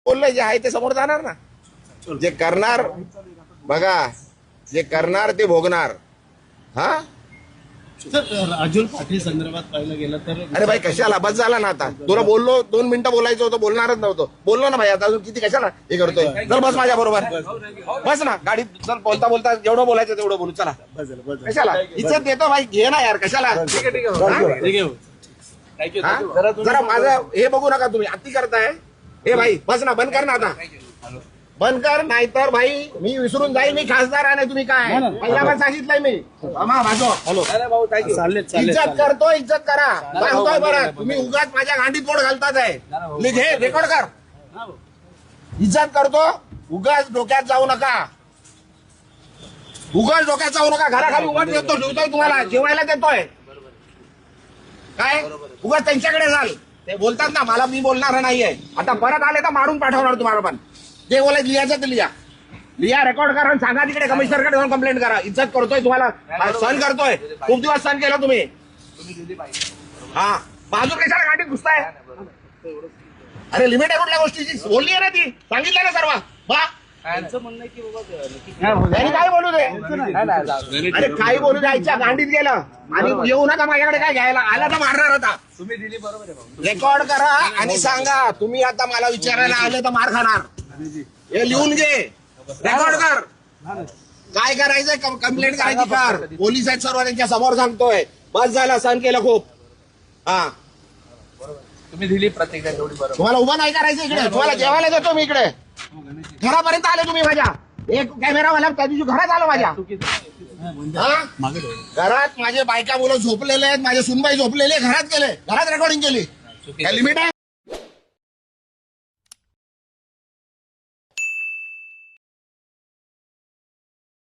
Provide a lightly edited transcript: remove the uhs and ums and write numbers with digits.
बोललं जे आहे ते समोर जाणार ना. जे करणार बघा, जे करणार ते भोगणार. हा सर, राजूल पाटील संदर्भात पाहिलं गेलं तर अरे भाई कशाला, बस झाला ना आता. तुला बोललो 2 मिनिटं बोलायचं होतं, बोलणारच नव्हतं. बोललो ना भाई, आता अजून किती कशाला हे करतोय. चल बस माझ्या बरोबर, बस ना गाडीत. चल बोलता बोलता जेवढं बोलायचं तेवढं बोलू. चला कशाला इज्जत देतो भाई, घे ना यार कशाला. ठीक आहे. हा? जरा माझं हे बघू नका तुम्ही, अति करताय. हे भाई बस ना, बंद कर ना आता, बंद कर. नाहीतर भाई मी विसरून जाईल मी खासदार आहे. तुम्ही काय पहिला पण सांगितलंय मी. हॅलो, इज्जत करतो, इज्जत करा. सांगतोय बरं, तुम्ही उगाच माझ्या गांडीत बोट घालतात आहे. लिखे रेकॉर्ड कर. इज्जत करतो, उगाच डोक्यात जाऊ नका. उगाच डोक्यात जाऊ नका. घराखाली उगाच देतो, जेवतोय तुम्हाला, जेवायला देतोय काय. उगाच त्यांच्याकडे जाल, ते बोलतात ना मला, मी बोलणार नाहीये. आता परत आले तर मारून पाठवणार तुम्हाला. पण जे बोलायचं लिहायचं ते लिहा, रेकॉर्ड करा आणि सांगा तिकडे कमिशनरकडे जाऊन कंप्लेंट करा. इज्जत करतोय तुम्हाला, सहन करतोय. खूप दिवस सहन केला तुम्ही. हा बाजू कशाला गाडीत घुसताय. अरे लिमिट आहे कुठल्या गोष्टीची, बोलली आहे ना ती, सांगितलं ना सर्व. त्यांनी काय बोलू दे, अरे काही बोलू द्यायच्या गांडीत गेलं. आणि येऊ नका माझ्याकडे काय घ्यायला. आला तर मारणार होता. तुम्ही दिली बरोबर आहे. रेकॉर्ड करा आणि सांगा. तुम्ही आता मला विचारायला आले तर मार खाणार. हे लिहून घे, रेकॉर्ड कर. काय करायचंय, कंप्लेंट करायची कर. पोलीस आहेत सर्व, त्यांच्या समोर सांगतोय. बस झाला, सहन केलं खूप. हा तुम्ही दिली प्रतिक्रिया तेवढी बरोबर. तुम्हाला उभं नाही करायचं इकडे. तुम्हाला जेवायला देतो मी इकडे. घरापर्यंत आले तुम्ही माझ्या. एक कॅमेरावाला त्या दिवशी घरात आलो माझ्या. घरात माझे बायका मुलं झोपलेले आहेत, माझे सुनबाई झोपलेले, घरात गेले, घरात रेकॉर्डिंग केली. काय लिमिट आहे.